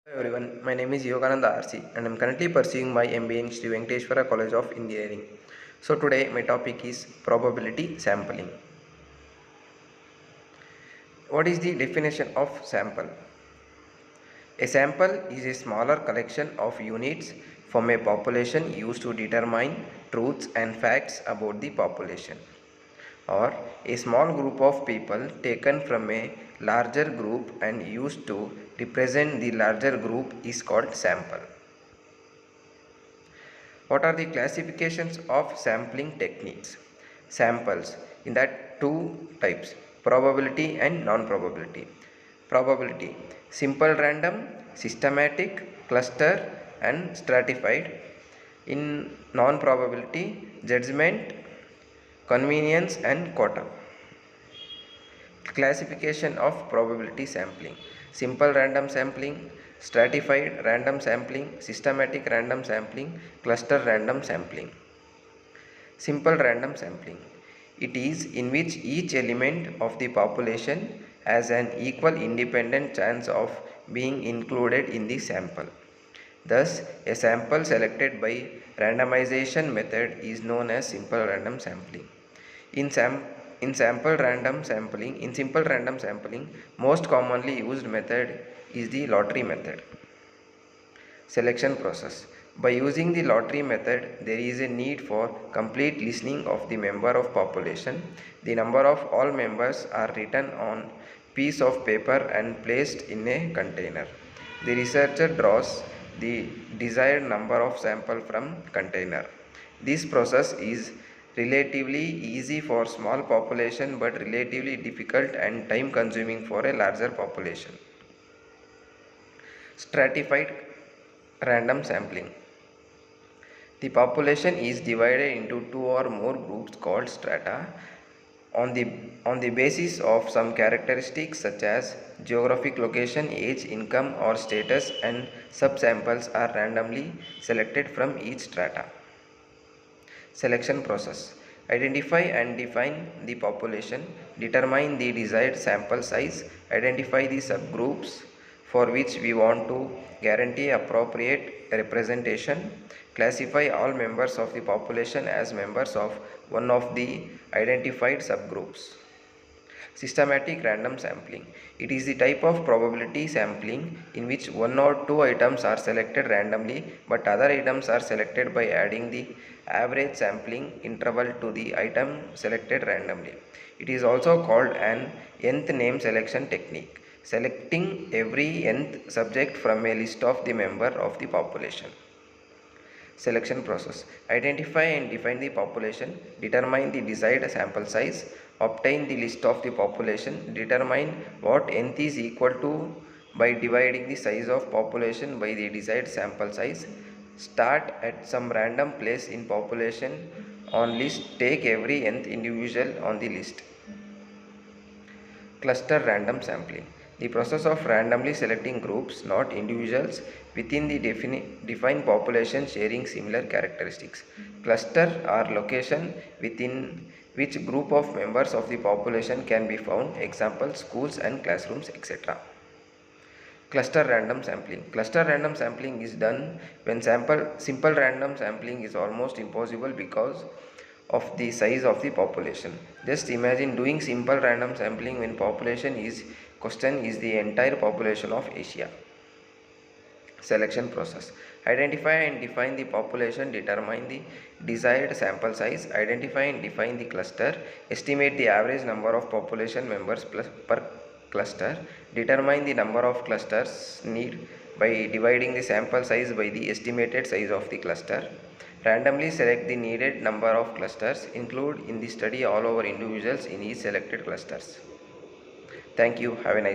Hello everyone, my name is Yogananda RC and I am currently pursuing my MBA in Sri Venkateshwara College of Engineering. So today my topic is probability sampling. What is the definition of sample? A sample is a smaller collection of units from a population used to determine truths and facts about the population, or a small group of people taken from a larger group and used to represent the larger group is called sample. What are the classifications of sampling techniques? Samples in that two types, probability and non-probability. Probability, simple random, systematic, cluster and stratified. In non-probability, judgment, convenience and quota. Classification of probability sampling: simple random sampling, stratified random sampling, systematic random sampling, cluster random sampling. Simple random sampling: it is in which each element of the population has an equal independent chance of being included in the sample. Thus, a sample selected by randomization method is known as simple random sampling. In simple random sampling, most commonly used method is the lottery method. Selection process: by using the lottery method, there is a need for complete listening of the member of population. The number of all members are written on piece of paper and placed in a container. The researcher draws the desired number of sample from container. This process is relatively easy for small population but relatively difficult and time consuming for a larger population. Stratified random sampling: the population is divided into two or more groups called strata on the basis of some characteristics such as geographic location, age, income or status, and subsamples are randomly selected from each strata. Selection process: identify and define the population, determine the desired sample size, identify the subgroups for which we want to guarantee appropriate representation, classify all members of the population as members of one of the identified subgroups. Systematic random sampling: it is the type of probability sampling in which one or two items are selected randomly but other items are selected by adding the average sampling interval to the item selected randomly. It is also called an nth name selection technique, selecting every nth subject from a list of the member of the population. Selection process: identify and define the population, determine the desired sample size, obtain the list of the population, determine what nth is equal to by dividing the size of population by the desired sample size, start at some random place in population on list, take every nth individual on the list. Cluster random sampling: the process of randomly selecting groups, not individuals, within the defined population sharing similar characteristics. Cluster are location within which group of members of the population can be found, example schools and classrooms, etc. Cluster random sampling: cluster random sampling is done when simple random sampling is almost impossible because of the size of the population. Just imagine doing simple random sampling when population is the entire population of Asia. Selection process: identify and define the population, determine the desired sample size, identify and define the cluster, estimate the average number of population members per cluster, determine the number of clusters need by dividing the sample size by the estimated size of the cluster, randomly select the needed number of clusters, include in the study all over individuals in each selected clusters. Thank you. Have a nice